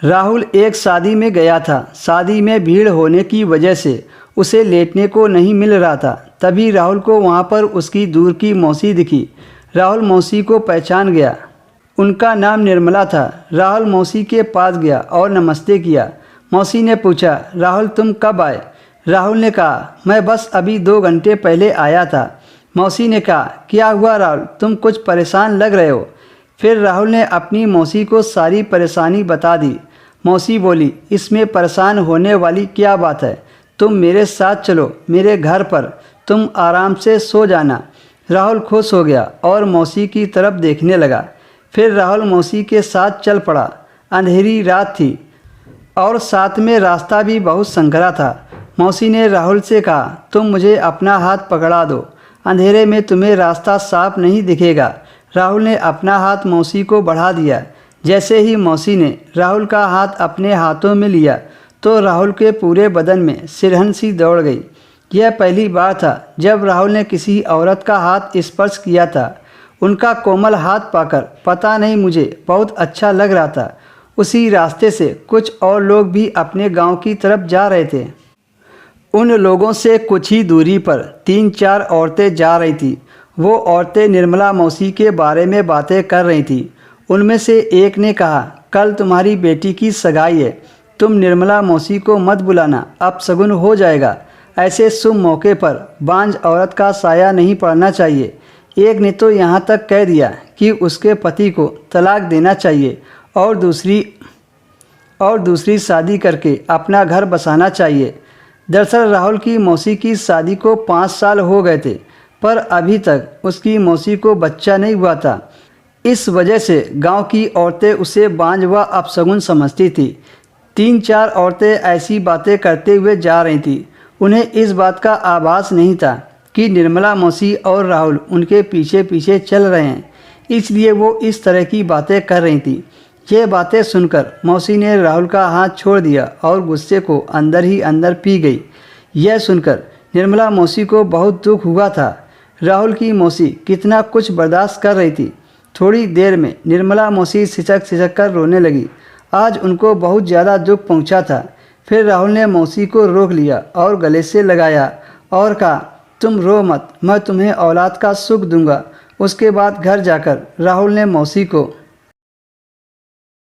राहुल एक शादी में गया था। शादी में भीड़ होने की वजह से उसे लेटने को नहीं मिल रहा था। तभी राहुल को वहाँ पर उसकी दूर की मौसी दिखी। राहुल मौसी को पहचान गया। उनका नाम निर्मला था। राहुल मौसी के पास गया और नमस्ते किया। मौसी ने पूछा, राहुल तुम कब आए? राहुल ने कहा, मैं बस अभी 2 घंटे पहले आया था। मौसी ने कहा, क्या हुआ राहुल, तुम कुछ परेशान लग रहे हो? फिर राहुल ने अपनी मौसी को सारी परेशानी बता दी। मौसी बोली, इसमें परेशान होने वाली क्या बात है? तुम मेरे साथ चलो मेरे घर पर, तुम आराम से सो जाना। राहुल खुश हो गया और मौसी की तरफ देखने लगा। फिर राहुल मौसी के साथ चल पड़ा। अंधेरी रात थी और साथ में रास्ता भी बहुत संकरा था। मौसी ने राहुल से कहा, तुम मुझे अपना हाथ पकड़ा दो, अंधेरे में तुम्हें रास्ता साफ नहीं दिखेगा। राहुल ने अपना हाथ मौसी को बढ़ा दिया। जैसे ही मौसी ने राहुल का हाथ अपने हाथों में लिया तो राहुल के पूरे बदन में सिरहन सी दौड़ गई। यह पहली बार था जब राहुल ने किसी औरत का हाथ स्पर्श किया था। उनका कोमल हाथ पाकर पता नहीं मुझे बहुत अच्छा लग रहा था। उसी रास्ते से कुछ और लोग भी अपने गांव की तरफ जा रहे थे। उन लोगों से कुछ ही दूरी पर 3-4 औरतें जा रही थी। वो औरतें निर्मला मौसी के बारे में बातें कर रही थीं। उनमें से एक ने कहा, कल तुम्हारी बेटी की सगाई है, तुम निर्मला मौसी को मत बुलाना, अपशगुन हो जाएगा। ऐसे शुभ मौके पर बांझ औरत का साया नहीं पड़ना चाहिए। एक ने तो यहाँ तक कह दिया कि उसके पति को तलाक देना चाहिए और दूसरी शादी करके अपना घर बसाना चाहिए। दरअसल राहुल की मौसी की शादी को 5 साल हो गए थे, पर अभी तक उसकी मौसी को बच्चा नहीं हुआ था। इस वजह से गांव की औरतें उसे बांझ व अपशगुन समझती थी। 3-4 औरतें ऐसी बातें करते हुए जा रही थीं। उन्हें इस बात का आभास नहीं था कि निर्मला मौसी और राहुल उनके पीछे पीछे चल रहे हैं, इसलिए वो इस तरह की बातें कर रही थी। ये बातें सुनकर मौसी ने राहुल का हाथ छोड़ दिया और गुस्से को अंदर ही अंदर पी गई। यह सुनकर निर्मला मौसी को बहुत दुख हुआ था। राहुल की मौसी कितना कुछ बर्दाश्त कर रही थी। थोड़ी देर में निर्मला मौसी सिसक सिसक कर रोने लगी। आज उनको बहुत ज़्यादा दुख पहुंचा था। फिर राहुल ने मौसी को रोक लिया और गले से लगाया और कहा, तुम रो मत, मैं तुम्हें औलाद का सुख दूंगा। उसके बाद घर जाकर राहुल ने मौसी को